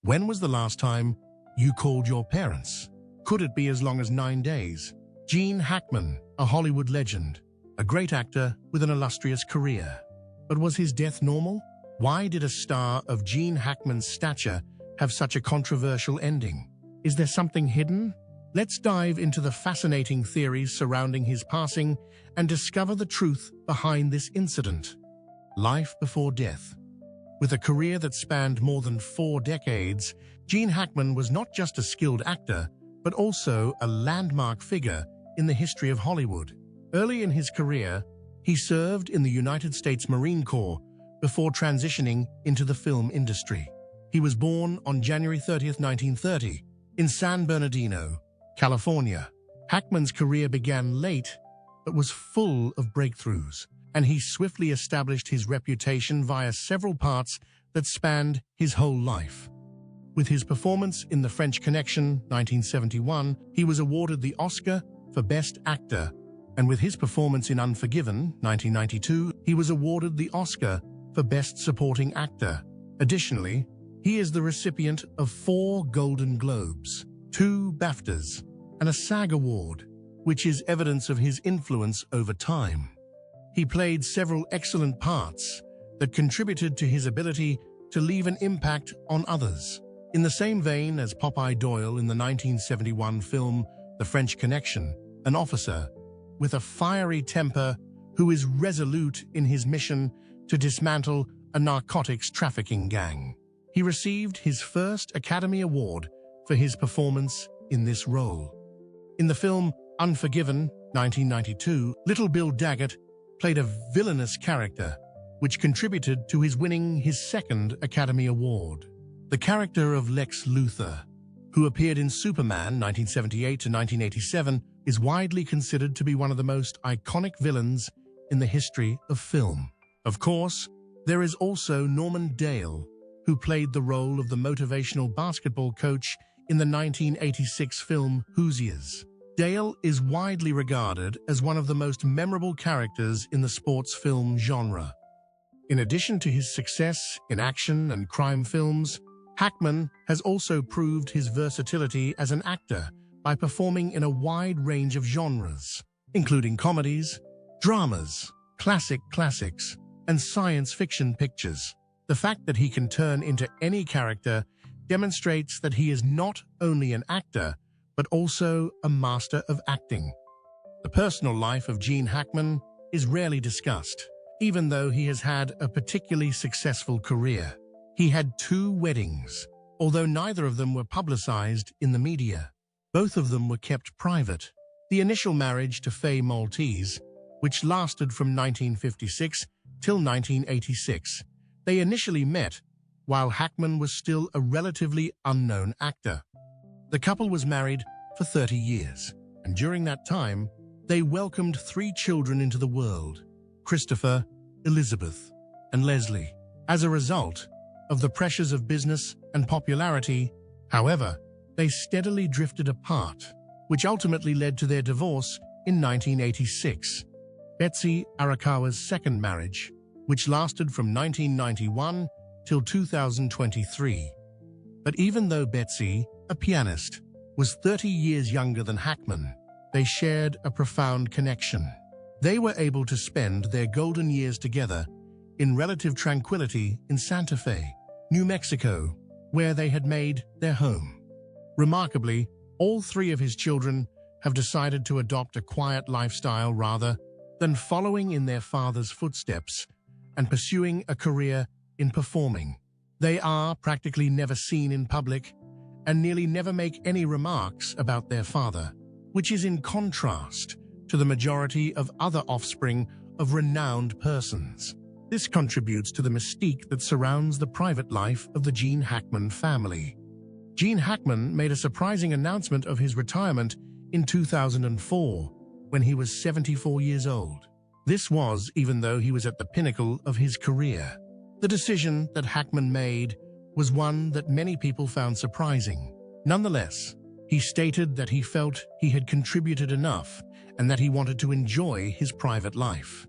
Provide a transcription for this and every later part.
When was the last time you called your parents? Could it be as long as 9 days? Gene Hackman, a Hollywood legend, a great actor with an illustrious career. But was his death normal? Why did a star of Gene Hackman's stature have such a controversial ending? Is there something hidden? Let's dive into the fascinating theories surrounding his passing and discover the truth behind this incident. Life before death. With a career that spanned more than 4 decades, Gene Hackman was not just a skilled actor, but also a landmark figure in the history of Hollywood. Early in his career, he served in the United States Marine Corps before transitioning into the film industry. He was born on January 30th, 1930, in San Bernardino, California. Hackman's career began late, but was full of breakthroughs, and he swiftly established his reputation via several parts that spanned his whole life. With his performance in The French Connection, 1971, he was awarded the Oscar for Best Actor, and with his performance in Unforgiven, 1992, he was awarded the Oscar for Best Supporting Actor. Additionally, he is the recipient of 4 Golden Globes, 2 BAFTAs, and a SAG Award, which is evidence of his influence over time. He played several excellent parts that contributed to his ability to leave an impact on others. In the same vein as Popeye Doyle in the 1971 film The French Connection, an officer with a fiery temper who is resolute in his mission to dismantle a narcotics trafficking gang. He received his first Academy Award for his performance in this role. In the film Unforgiven, 1992, Little Bill Daggett played a villainous character, which contributed to his winning his 2nd Academy Award. The character of Lex Luthor, who appeared in Superman 1978 to 1987, is widely considered to be one of the most iconic villains in the history of film. Of course, there is also Norman Dale, who played the role of the motivational basketball coach in the 1986 film Hoosiers. Dale is widely regarded as one of the most memorable characters in the sports film genre. In addition to his success in action and crime films, Hackman has also proved his versatility as an actor by performing in a wide range of genres, including comedies, dramas, classics, and science fiction pictures. The fact that he can turn into any character demonstrates that he is not only an actor, but also a master of acting. The personal life of Gene Hackman is rarely discussed, even though he has had a particularly successful career. He had 2 weddings, although neither of them were publicized in the media. Both of them were kept private. The initial marriage to Faye Maltese, which lasted from 1956 till 1986, they initially met while Hackman was still a relatively unknown actor. The couple was married for 30 years, and during that time, they welcomed 3 children into the world: Christopher, Elizabeth, and Leslie. As a result of the pressures of business and popularity, however, they steadily drifted apart, which ultimately led to their divorce in 1986. Betsy Arakawa's 2nd marriage, which lasted from 1991 till 2023. But even though Betsy, a pianist, was 30 years younger than Hackman, they shared a profound connection. They were able to spend their golden years together in relative tranquility in Santa Fe, New Mexico, where they had made their home. Remarkably, all 3 of his children have decided to adopt a quiet lifestyle rather than following in their father's footsteps and pursuing a career in performing. They are practically never seen in public and nearly never make any remarks about their father, which is in contrast to the majority of other offspring of renowned persons. This contributes to the mystique that surrounds the private life of the Gene Hackman family. Gene Hackman made a surprising announcement of his retirement in 2004, when he was 74 years old. This was even though he was at the pinnacle of his career. The decision that Hackman made was one that many people found surprising. Nonetheless, he stated that he felt he had contributed enough and that he wanted to enjoy his private life.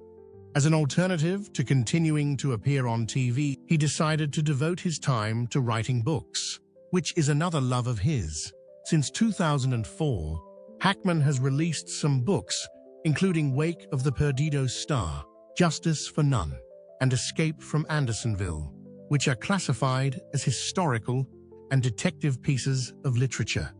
As an alternative to continuing to appear on TV, he decided to devote his time to writing books. which is another love of his. Since 2004, Hackman has released some books, including Wake of the Perdido Star, Justice for None, and Escape from Andersonville, which are classified as historical and detective pieces of literature.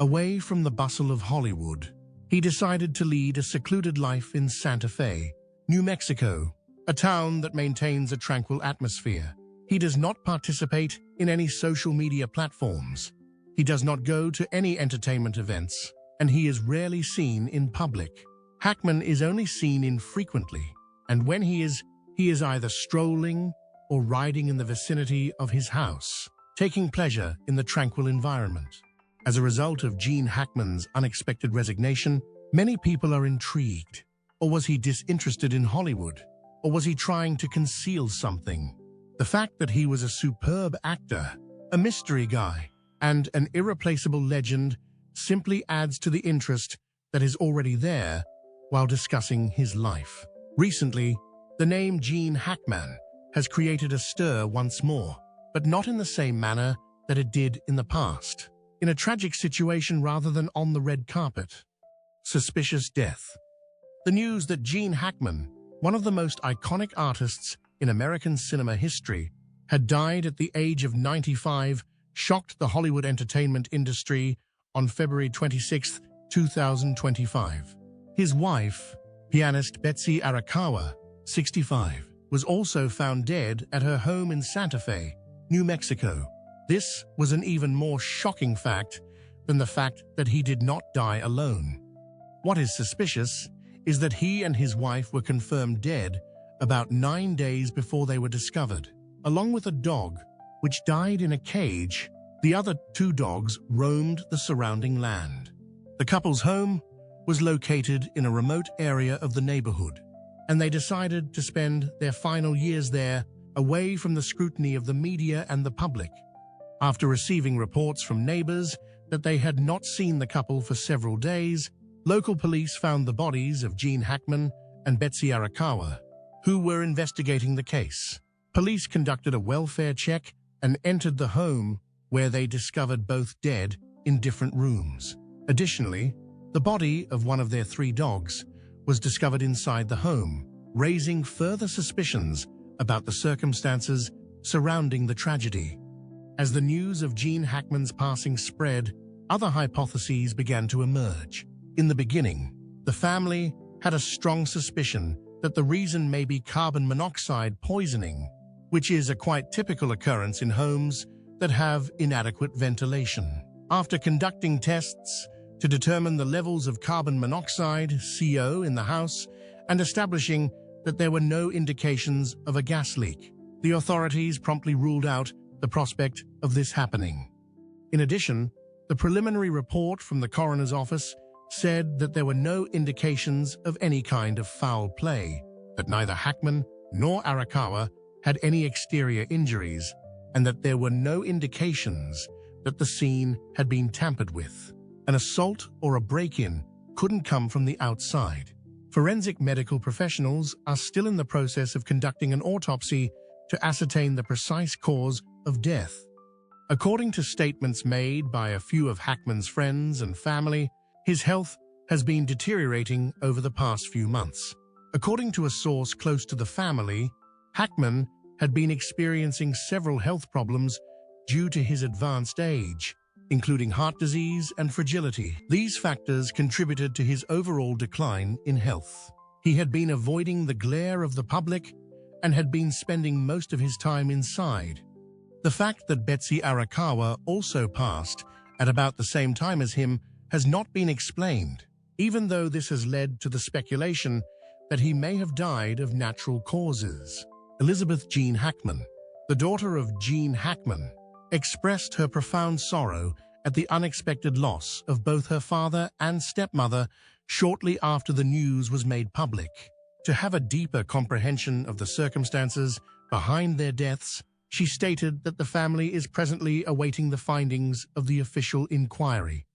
Away from the bustle of Hollywood, he decided to lead a secluded life in Santa Fe, New Mexico, a town that maintains a tranquil atmosphere. He does not participate in any social media platforms. He does not go to any entertainment events, and he is rarely seen in public. Hackman is only seen infrequently, and when he is either strolling or riding in the vicinity of his house, taking pleasure in the tranquil environment. As a result of Gene Hackman's unexpected resignation, many people are intrigued. Or was he disinterested in Hollywood? Or was he trying to conceal something? The fact that he was a superb actor, a mystery guy, and an irreplaceable legend simply adds to the interest that is already there while discussing his life. Recently, the name Gene Hackman has created a stir once more, but not in the same manner that it did in the past. In a tragic situation rather than on the red carpet. Suspicious death. The news that Gene Hackman, one of the most iconic artists in American cinema history, had died at the age of 95 shocked the Hollywood entertainment industry on February 26, 2025. His wife, pianist Betsy Arakawa, 65, was also found dead at her home in Santa Fe, New Mexico. This was an even more shocking fact than the fact that he did not die alone. What is suspicious is that he and his wife were confirmed dead about 9 days before they were discovered. Along with a dog, which died in a cage, the other 2 dogs roamed the surrounding land. The couple's home was located in a remote area of the neighborhood, and they decided to spend their final years there away from the scrutiny of the media and the public. After receiving reports from neighbors that they had not seen the couple for several days, local police found the bodies of Gene Hackman and Betsy Arakawa, who were investigating the case. Police conducted a welfare check and entered the home, where they discovered both dead in different rooms. Additionally, the body of one of their 3 dogs was discovered inside the home, raising further suspicions about the circumstances surrounding the tragedy. As the news of Gene Hackman's passing spread, other hypotheses began to emerge. In the beginning, the family had a strong suspicion that the reason may be carbon monoxide poisoning, which is a quite typical occurrence in homes that have inadequate ventilation. After conducting tests to determine the levels of carbon monoxide, CO, in the house and establishing that there were no indications of a gas leak, the authorities promptly ruled out the prospect of this happening. In addition, the preliminary report from the coroner's office said that there were no indications of any kind of foul play, that neither Hackman nor Arakawa had any exterior injuries, and that there were no indications that the scene had been tampered with. An assault or a break-in couldn't come from the outside. Forensic medical professionals are still in the process of conducting an autopsy to ascertain the precise cause of death. According to statements made by a few of Hackman's friends and family, his health has been deteriorating over the past few months. According to a source close to the family, Hackman had been experiencing several health problems due to his advanced age, including heart disease and fragility. These factors contributed to his overall decline in health. He had been avoiding the glare of the public and had been spending most of his time inside. The fact that Betsy Arakawa also passed at about the same time as him has not been explained, even though this has led to the speculation that he may have died of natural causes. Elizabeth Gene Hackman, the daughter of Gene Hackman, expressed her profound sorrow at the unexpected loss of both her father and stepmother shortly after the news was made public. To have a deeper comprehension of the circumstances behind their deaths, she stated that the family is presently awaiting the findings of the official inquiry.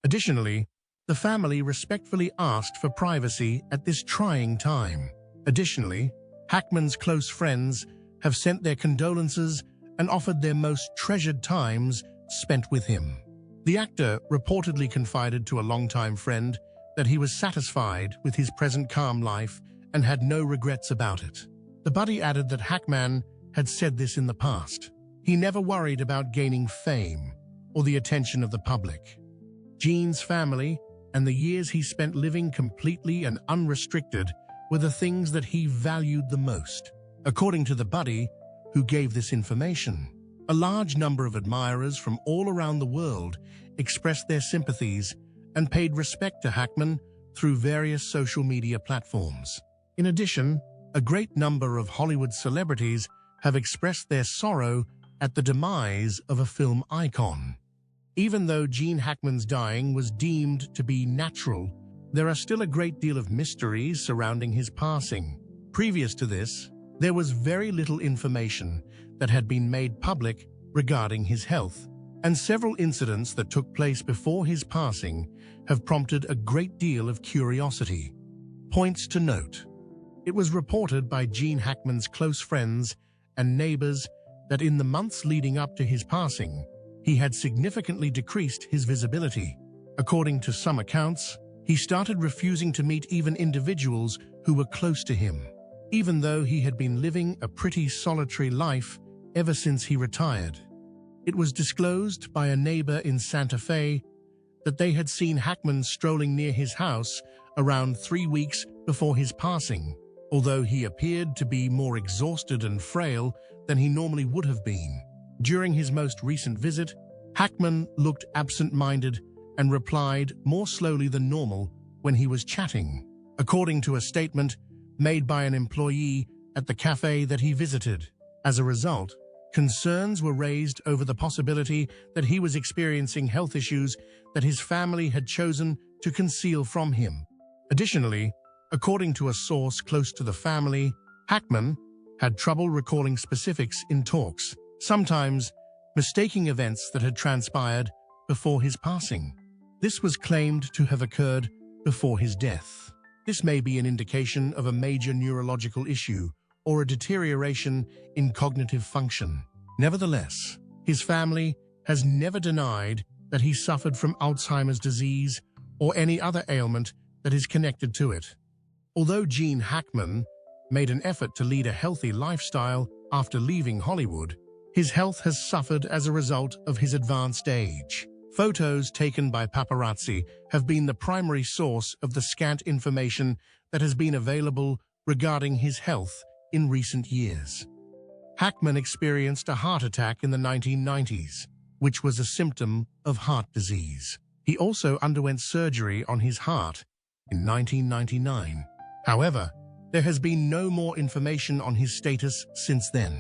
Additionally, the family respectfully asked for privacy at this trying time. Additionally, Hackman's close friends have sent their condolences and offered their most treasured times spent with him. The actor reportedly confided to a longtime friend that he was satisfied with his present calm life and had no regrets about it. The buddy added that Hackman had said this in the past. He never worried about gaining fame or the attention of the public. Gene's family and the years he spent living completely and unrestricted were the things that he valued the most. According to the buddy who gave this information, a large number of admirers from all around the world expressed their sympathies and paid respect to Hackman through various social media platforms. In addition, a great number of Hollywood celebrities have expressed their sorrow at the demise of a film icon. Even though Gene Hackman's dying was deemed to be natural, there are still a great deal of mysteries surrounding his passing. Previous to this, there was very little information that had been made public regarding his health, and several incidents that took place before his passing have prompted a great deal of curiosity. Points to note. It was reported by Gene Hackman's close friends and neighbors that in the months leading up to his passing, he had significantly decreased his visibility. According to some accounts, he started refusing to meet even individuals who were close to him, even though he had been living a pretty solitary life ever since he retired. It was disclosed by a neighbor in Santa Fe that they had seen Hackman strolling near his house around 3 weeks before his passing, although he appeared to be more exhausted and frail than he normally would have been. During his most recent visit, Hackman looked absent-minded and replied more slowly than normal when he was chatting, according to a statement made by an employee at the cafe that he visited. As a result, concerns were raised over the possibility that he was experiencing health issues that his family had chosen to conceal from him. Additionally, according to a source close to the family, Hackman had trouble recalling specifics in talks, sometimes mistaking events that had transpired before his passing. This was claimed to have occurred before his death. This may be an indication of a major neurological issue or a deterioration in cognitive function. Nevertheless, his family has never denied that he suffered from Alzheimer's disease or any other ailment that is connected to it. Although Gene Hackman made an effort to lead a healthy lifestyle after leaving Hollywood, his health has suffered as a result of his advanced age. Photos taken by paparazzi have been the primary source of the scant information that has been available regarding his health in recent years. Hackman experienced a heart attack in the 1990s, which was a symptom of heart disease. He also underwent surgery on his heart in 1999. However, there has been no more information on his status since then.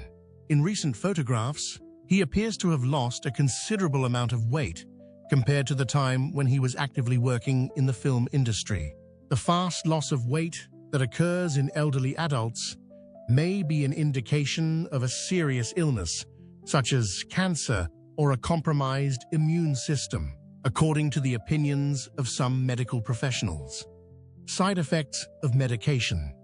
In recent photographs, he appears to have lost a considerable amount of weight compared to the time when he was actively working in the film industry. The fast loss of weight that occurs in elderly adults may be an indication of a serious illness, such as cancer or a compromised immune system, according to the opinions of some medical professionals. Side effects of medication.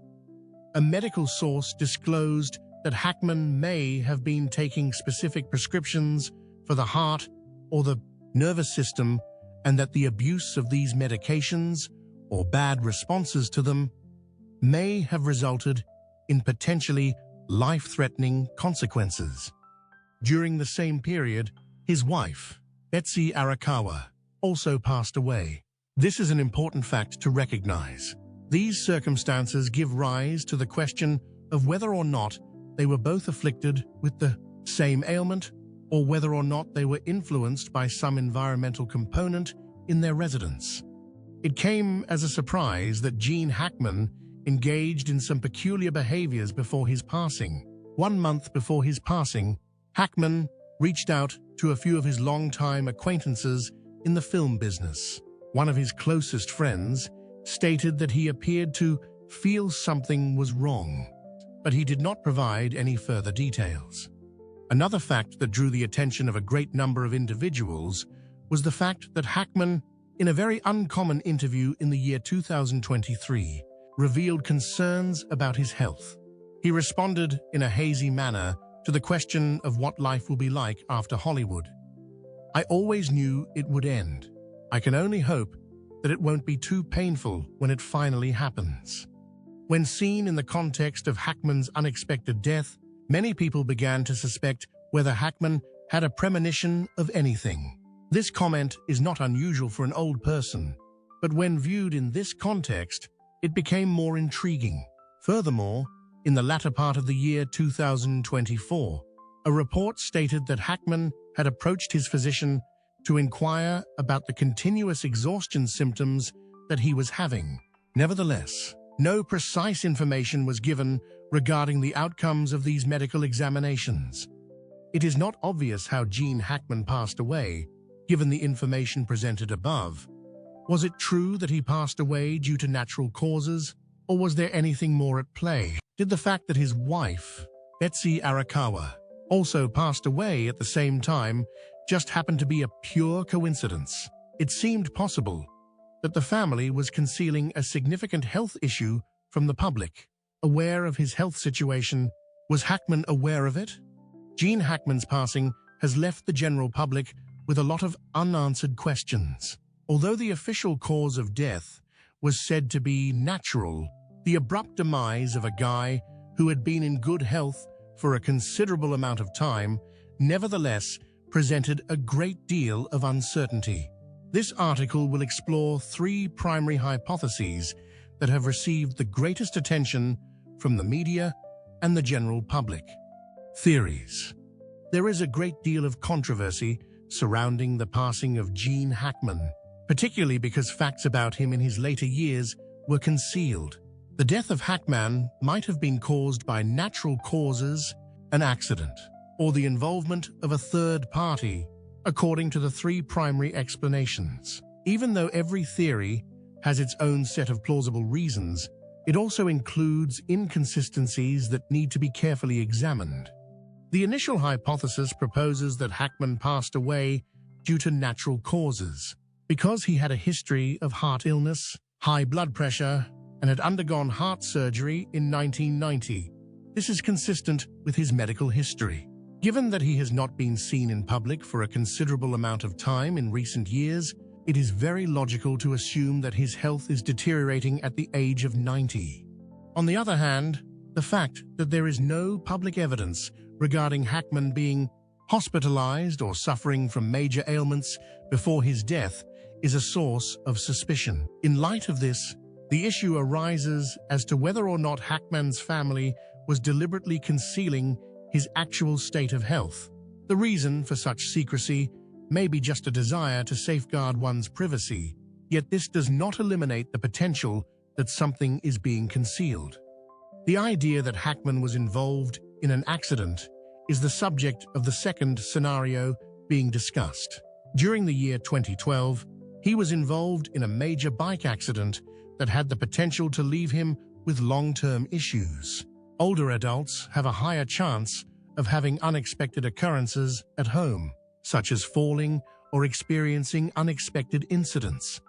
A medical source disclosed that Hackman may have been taking specific prescriptions for the heart or the nervous system, and that the abuse of these medications or bad responses to them may have resulted in potentially life-threatening consequences. During the same period, his wife, Betsy Arakawa, also passed away. This is an important fact to recognize. These circumstances give rise to the question of whether or not they were both afflicted with the same ailment, or whether or not they were influenced by some environmental component in their residence. It came as a surprise that Gene Hackman engaged in some peculiar behaviors before his passing. 1 month before his passing, Hackman reached out to a few of his longtime acquaintances in the film business. One of his closest friends stated that he appeared to feel something was wrong, but he did not provide any further details. Another fact that drew the attention of a great number of individuals was the fact that Hackman, in a very uncommon interview in the year 2023, revealed concerns about his health. He responded in a hazy manner to the question of what life will be like after Hollywood. I always knew it would end. I can only hope that it won't be too painful when it finally happens." When seen in the context of Hackman's unexpected death, many people began to suspect whether Hackman had a premonition of anything. This comment is not unusual for an old person, but when viewed in this context, it became more intriguing. Furthermore, in the latter part of the year 2024, a report stated that Hackman had approached his physician to inquire about the continuous exhaustion symptoms that he was having. Nevertheless, no precise information was given regarding the outcomes of these medical examinations. It is not obvious how Gene Hackman passed away, given the information presented above. Was it true that he passed away due to natural causes, or was there anything more at play? Did the fact that his wife, Betsy Arakawa, also passed away at the same time just happen to be a pure coincidence? It seemed possible that the family was concealing a significant health issue from the public. Aware of his health situation, was Hackman aware of it? Gene Hackman's passing has left the general public with a lot of unanswered questions. Although the official cause of death was said to be natural, the abrupt demise of a guy who had been in good health for a considerable amount of time nevertheless presented a great deal of uncertainty. This article will explore 3 primary hypotheses that have received the greatest attention from the media and the general public. Theories. There is a great deal of controversy surrounding the passing of Gene Hackman, particularly because facts about him in his later years were concealed. The death of Hackman might have been caused by natural causes, an accident, or the involvement of a third party, according to the 3 primary explanations. Even though every theory has its own set of plausible reasons, it also includes inconsistencies that need to be carefully examined. The initial hypothesis proposes that Hackman passed away due to natural causes, because he had a history of heart illness, high blood pressure, and had undergone heart surgery in 1990. This is consistent with his medical history. Given that he has not been seen in public for a considerable amount of time in recent years, it is very logical to assume that his health is deteriorating at the age of 90. On the other hand, the fact that there is no public evidence regarding Hackman being hospitalized or suffering from major ailments before his death is a source of suspicion. In light of this, the issue arises as to whether or not Hackman's family was deliberately concealing his actual state of health. The reason for such secrecy may be just a desire to safeguard one's privacy, yet this does not eliminate the potential that something is being concealed. The idea that Hackman was involved in an accident is the subject of the second scenario being discussed. During the year 2012, he was involved in a major bike accident that had the potential to leave him with long-term issues. Older adults have a higher chance of having unexpected occurrences at home, such as falling or experiencing unexpected incidents.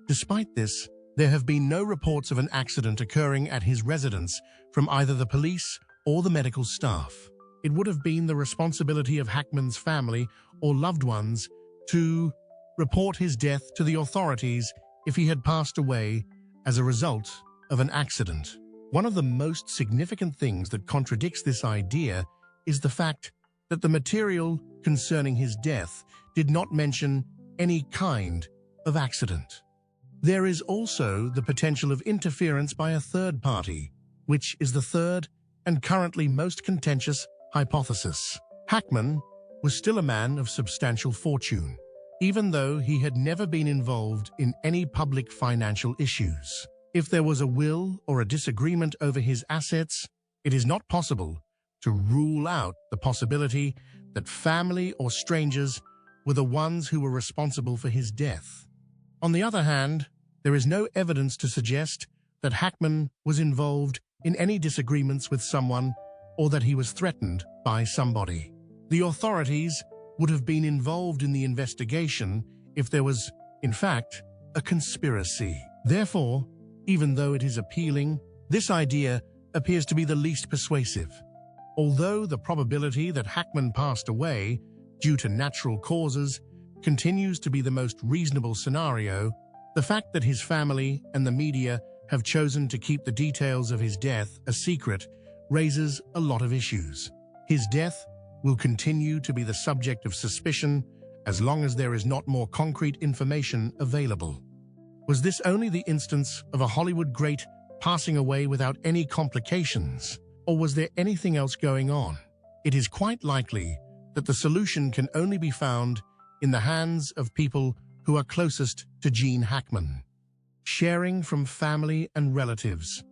Despite this, there have been no reports of an accident occurring at his residence from either the police or the medical staff. It would have been the responsibility of Hackman's family or loved ones to report his death to the authorities if he had passed away as a result of an accident. One of the most significant things that contradicts this idea is the fact that the material concerning his death did not mention any kind of accident. There is also the potential of interference by a third party, which is the third and currently most contentious hypothesis. Hackman was still a man of substantial fortune, even though he had never been involved in any public financial issues. If there was a will or a disagreement over his assets, it is not possible to rule out the possibility that family or strangers were the ones who were responsible for his death. On the other hand, there is no evidence to suggest that Hackman was involved in any disagreements with someone or that he was threatened by somebody. The authorities would have been involved in the investigation if there was, in fact, a conspiracy. Therefore, even though it is appealing, this idea appears to be the least persuasive. Although the probability that Hackman passed away due to natural causes continues to be the most reasonable scenario, the fact that his family and the media have chosen to keep the details of his death a secret raises a lot of issues. His death will continue to be the subject of suspicion as long as there is not more concrete information available. Was this only the instance of a Hollywood great passing away without any complications, or was there anything else going on? It is quite likely that the solution can only be found in the hands of people who are closest to Gene Hackman. Sharing from family and relatives.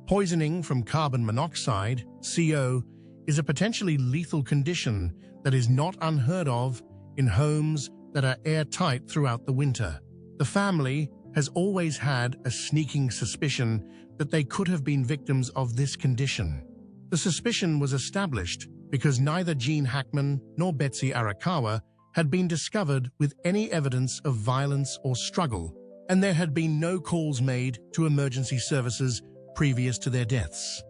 Poisoning from carbon monoxide, CO, is a potentially lethal condition that is not unheard of in homes that are airtight throughout the winter. The family has always had a sneaking suspicion that they could have been victims of this condition. The suspicion was established because neither Gene Hackman nor Betsy Arakawa had been discovered with any evidence of violence or struggle, and there had been no calls made to emergency services previous to their deaths.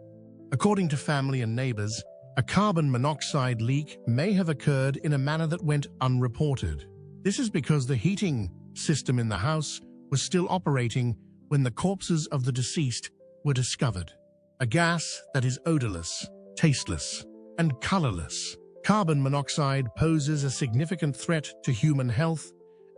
According to family and neighbors, a carbon monoxide leak may have occurred in a manner that went unreported. This is because the heating system in the house was still operating when the corpses of the deceased were discovered. A gas that is odorless, tasteless, and colorless. Carbon monoxide poses a significant threat to human health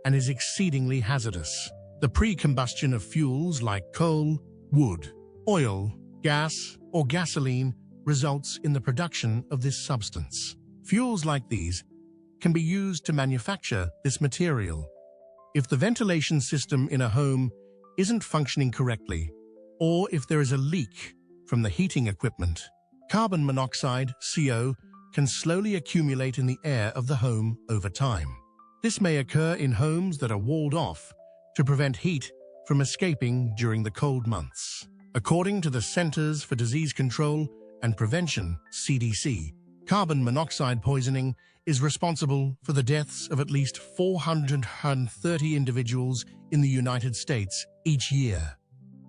and is exceedingly hazardous. The pre-combustion of fuels like coal, wood, oil, gas, or gasoline results in the production of this substance. Fuels like these can be used to manufacture this material. If the ventilation system in a home isn't functioning correctly, or if there is a leak from the heating equipment, carbon monoxide, CO, can slowly accumulate in the air of the home over time. This may occur in homes that are walled off to prevent heat from escaping during the cold months. According to the Centers for Disease Control and Prevention, CDC, carbon monoxide poisoning is responsible for the deaths of at least 430 individuals in the United States each year.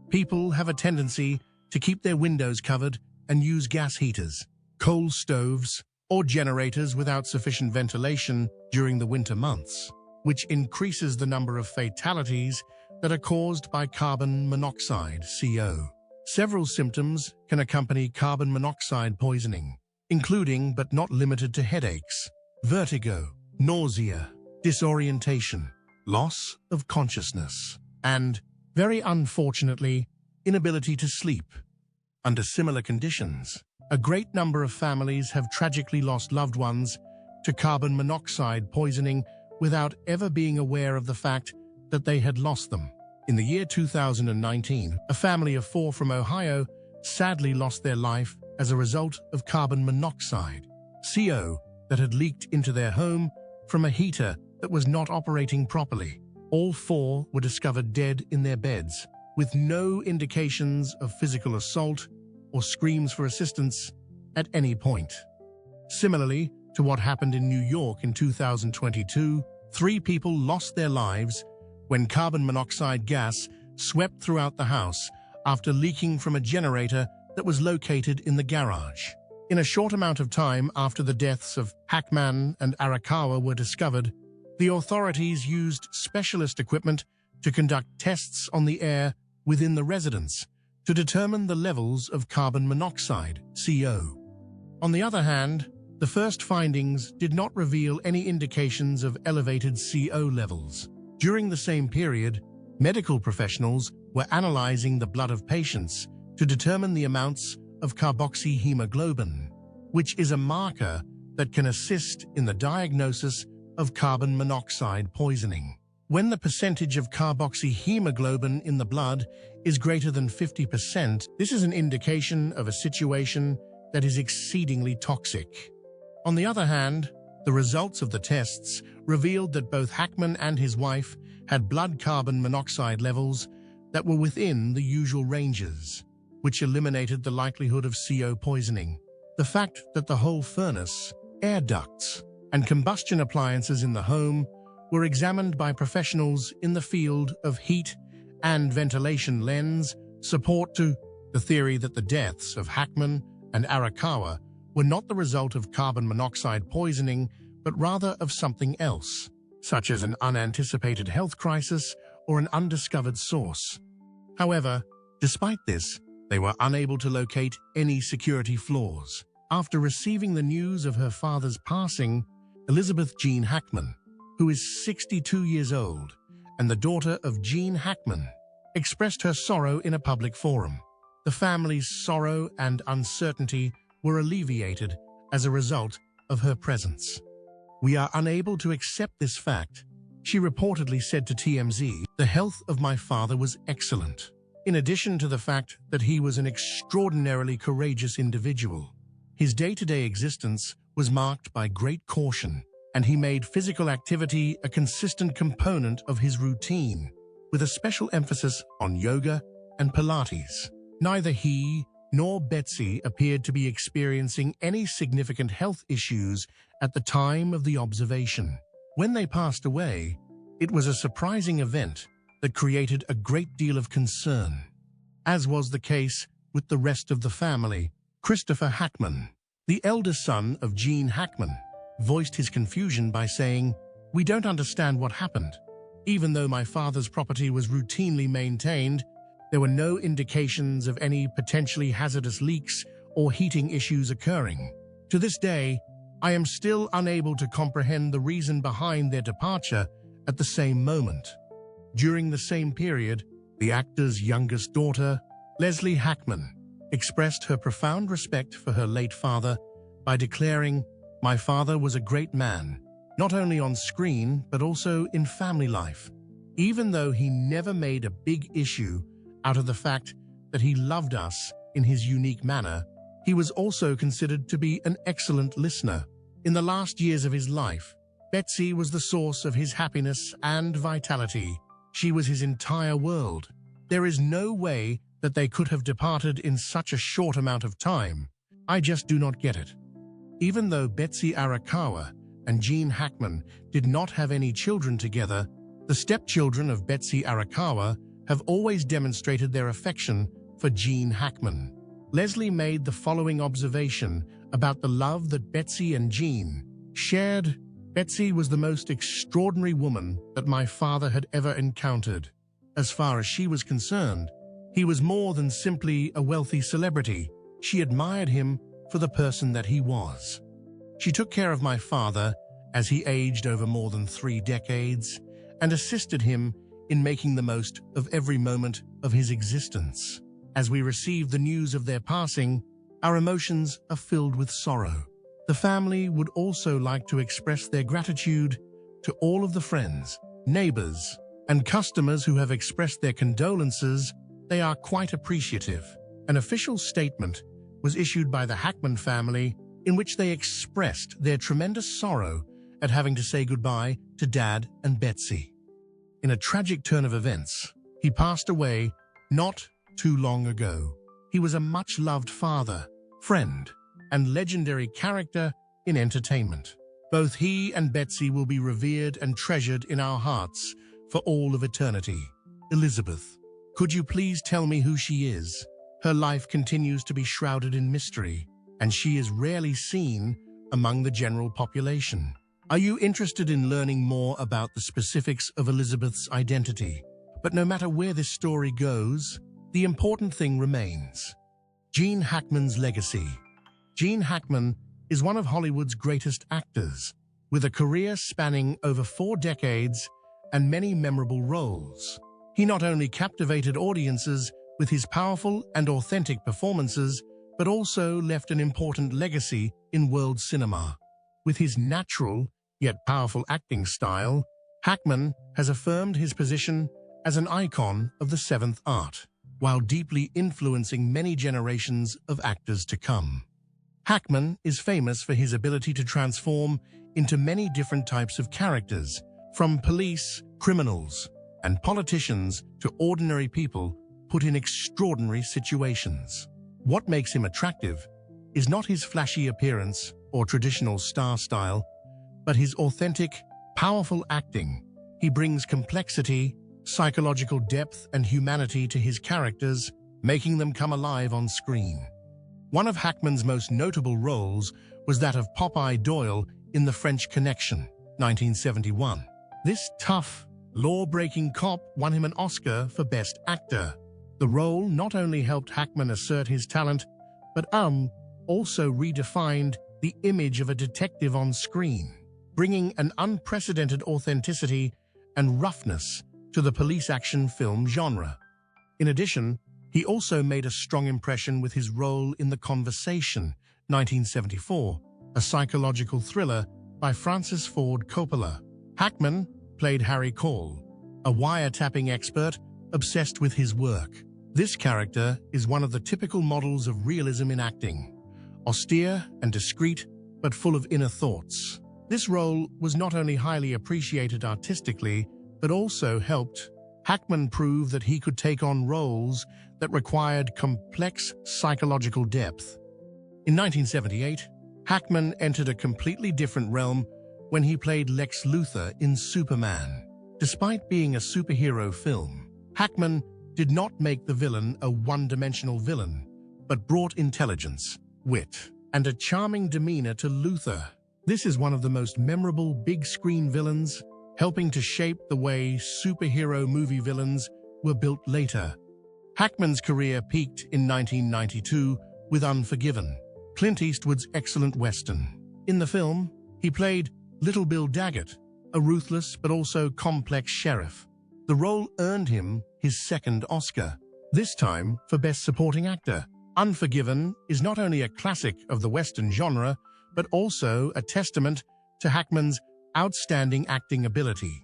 People have a tendency to keep their windows covered and use gas heaters, coal stoves, or generators without sufficient ventilation during the winter months, which increases the number of fatalities that are caused by carbon monoxide, CO. Several symptoms can accompany carbon monoxide poisoning, including but not limited to headaches, vertigo, nausea, disorientation, loss of consciousness, and, very unfortunately, inability to sleep. Under similar conditions, a great number of families have tragically lost loved ones to carbon monoxide poisoning without ever being aware of the fact that they had lost them. In the year 2019, a family of 4 from Ohio sadly lost their life as a result of carbon monoxide, CO, that had leaked into their home from a heater that was not operating properly. All 4 were discovered dead in their beds, with no indications of physical assault or screams for assistance at any point. Similarly to what happened in New York in 2022, 3 people lost their lives when carbon monoxide gas swept throughout the house after leaking from a generator that was located in the garage. In a short amount of time after the deaths of Hackman and Arakawa were discovered, the authorities used specialist equipment to conduct tests on the air within the residence to determine the levels of carbon monoxide, CO. On the other hand, the first findings did not reveal any indications of elevated CO levels. During the same period, medical professionals were analyzing the blood of patients to determine the amounts of carboxyhemoglobin, which is a marker that can assist in the diagnosis of carbon monoxide poisoning. When the percentage of carboxyhemoglobin in the blood is greater than 50%, this is an indication of a situation that is exceedingly toxic. On the other hand, the results of the tests revealed that both Hackman and his wife had blood carbon monoxide levels that were within the usual ranges, which eliminated the likelihood of CO poisoning. The fact that the whole furnace, air ducts, and combustion appliances in the home were examined by professionals in the field of heat and ventilation lends support to the theory that the deaths of Hackman and Arakawa were not the result of carbon monoxide poisoning, but rather of something else. such as an unanticipated health crisis or an undiscovered source. However, despite this, they were unable to locate any security flaws. After receiving the news of her father's passing, Elizabeth Gene Hackman, who is 62 years old and the daughter of Gene Hackman, expressed her sorrow in a public forum. The family's sorrow and uncertainty were alleviated as a result of her presence. "We are unable to accept this fact," she reportedly said to TMZ. "The health of my father was excellent, in addition to the fact that he was an extraordinarily courageous individual. His day-to-day existence was marked by great caution, and he made physical activity a consistent component of his routine, with a special emphasis on yoga and Pilates. Neither he nor Betsy appeared to be experiencing any significant health issues at the time of the observation. When they passed away, it was a surprising event that created a great deal of concern, as was the case with the rest of the family. Christopher Hackman, the eldest son of Gene Hackman, voiced his confusion by saying, "We don't understand what happened. Even though my father's property was routinely maintained, there were no indications of any potentially hazardous leaks or heating issues occurring. To this day, I am still unable to comprehend the reason behind their departure at the same moment." During the same period, the actor's youngest daughter, Leslie Hackman, expressed her profound respect for her late father by declaring, "My father was a great man, not only on screen but also in family life. Even though he never made a big issue out of the fact that he loved us in his unique manner, he was also considered to be an excellent listener. In the last years of his life, Betsy was the source of his happiness and vitality. She was his entire world. There is no way that they could have departed in such a short amount of time. I just do not get it." Even though Betsy Arakawa and Gene Hackman did not have any children together, the stepchildren of Betsy Arakawa have always demonstrated their affection for Gene Hackman. Leslie made the following observation about the love that Betsy and Gene shared. "Betsy was the most extraordinary woman that my father had ever encountered. As far as she was concerned, he was more than simply a wealthy celebrity. She admired him for the person that he was. She took care of my father as he aged over more than 3 decades and assisted him in making the most of every moment of his existence. As we receive the news of their passing, our emotions are filled with sorrow. The family would also like to express their gratitude to all of the friends, neighbors, and customers who have expressed their condolences. They are quite appreciative." An official statement was issued by the Hackman family in which they expressed their tremendous sorrow at having to say goodbye to Dad and Betsy. In a tragic turn of events, he passed away not too long ago. He was a much-loved father, friend, and legendary character in entertainment. Both he and Betsy will be revered and treasured in our hearts for all of eternity. Elizabeth, could you please tell me who she is? Her life continues to be shrouded in mystery, and she is rarely seen among the general population. Are you interested in learning more about the specifics of Elizabeth's identity? But no matter where this story goes, the important thing remains: Gene Hackman's legacy. Gene Hackman is one of Hollywood's greatest actors, with a career spanning over 4 decades and many memorable roles. He not only captivated audiences with his powerful and authentic performances, but also left an important legacy in world cinema. With his natural yet powerful acting style, Hackman has affirmed his position as an icon of the seventh art, while deeply influencing many generations of actors to come. Hackman is famous for his ability to transform into many different types of characters, from police, criminals, and politicians to ordinary people put in extraordinary situations. What makes him attractive is not his flashy appearance or traditional star style, but his authentic, powerful acting. He brings complexity, psychological depth, and humanity to his characters, making them come alive on screen. One of Hackman's most notable roles was that of Popeye Doyle in The French Connection, 1971. This tough, law-breaking cop won him an Oscar for Best Actor. The role not only helped Hackman assert his talent, but also redefined the image of a detective on screen, bringing an unprecedented authenticity and roughness to the police action film genre. In addition, he also made a strong impression with his role in The Conversation, 1974, a psychological thriller by Francis Ford Coppola. Hackman played Harry Cole, a wiretapping expert obsessed with his work. This character is one of the typical models of realism in acting, austere and discreet, but full of inner thoughts. This role was not only highly appreciated artistically, but also helped Hackman prove that he could take on roles that required complex psychological depth. In 1978, Hackman entered a completely different realm when he played Lex Luthor in Superman. Despite being a superhero film, Hackman did not make the villain a one-dimensional villain, but brought intelligence, wit, and a charming demeanor to Luthor. This is one of the most memorable big-screen villains, helping to shape the way superhero movie villains were built later. Hackman's career peaked in 1992 with Unforgiven, Clint Eastwood's excellent western. In the film, he played Little Bill Daggett, a ruthless but also complex sheriff. The role earned him his second Oscar, this time for Best Supporting Actor. Unforgiven is not only a classic of the western genre, but also a testament to Hackman's outstanding acting ability.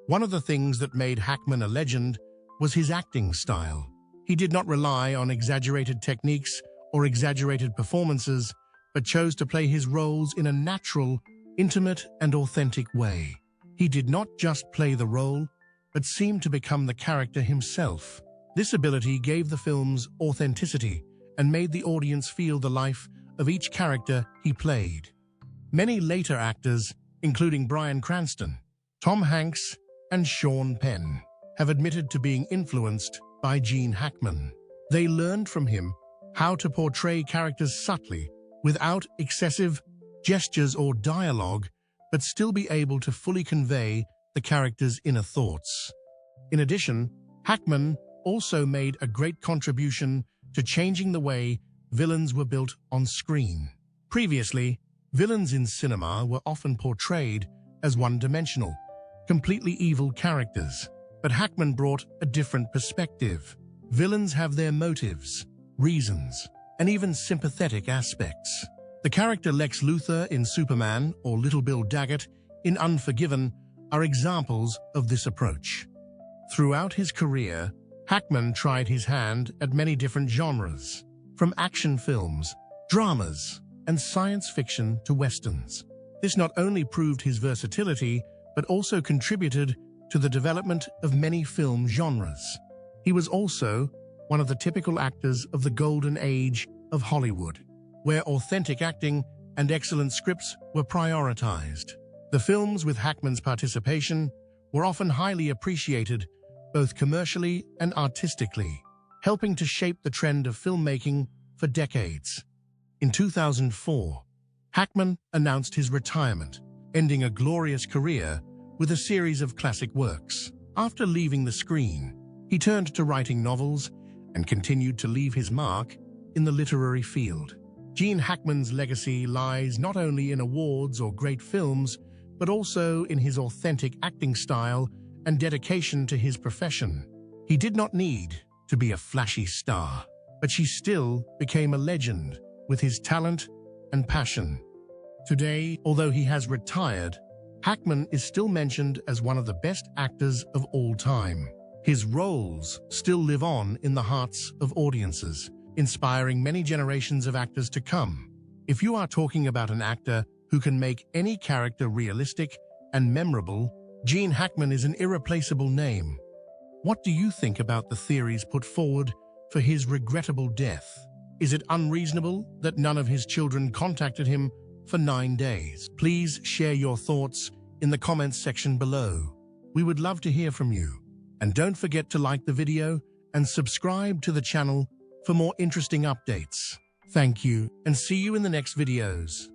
One of the things that made Hackman a legend was his acting style. He did not rely on exaggerated techniques or exaggerated performances, but chose to play his roles in a natural, intimate, and authentic way. He did not just play the role, but seemed to become the character himself. This ability gave the film's authenticity and made the audience feel the life of each character he played. Many later actors, including Bryan Cranston, Tom Hanks, and Sean Penn, have admitted to being influenced by Gene Hackman. They learned from him how to portray characters subtly, without excessive gestures or dialogue, but still be able to fully convey the character's inner thoughts. In addition, Hackman also made a great contribution to changing the way villains were built on screen. Previously, villains in cinema were often portrayed as one-dimensional, completely evil characters. But Hackman brought a different perspective. Villains have their motives, reasons, and even sympathetic aspects. The character Lex Luthor in Superman or Little Bill Daggett in Unforgiven are examples of this approach. Throughout his career, Hackman tried his hand at many different genres, from action films, dramas, and science fiction to westerns. This not only proved his versatility, but also contributed to the development of many film genres. He was also one of the typical actors of the golden age of Hollywood, where authentic acting and excellent scripts were prioritized. The films with Hackman's participation were often highly appreciated, both commercially and artistically, helping to shape the trend of filmmaking for decades. In 2004, Hackman announced his retirement, ending a glorious career with a series of classic works. After leaving the screen, he turned to writing novels and continued to leave his mark in the literary field. Gene Hackman's legacy lies not only in awards or great films, but also in his authentic acting style and dedication to his profession. He did not need to be a flashy star, but she still became a legend with his talent and passion. Today, although he has retired, Hackman is still mentioned as one of the best actors of all time. His roles still live on in the hearts of audiences, inspiring many generations of actors to come. If you are talking about an actor who can make any character realistic and memorable, Gene Hackman is an irreplaceable name. What do you think about the theories put forward for his regrettable death? Is it unreasonable that none of his children contacted him for 9 days? Please share your thoughts in the comments section below. We would love to hear from you. And don't forget to like the video and subscribe to the channel for more interesting updates. Thank you, and see you in the next videos.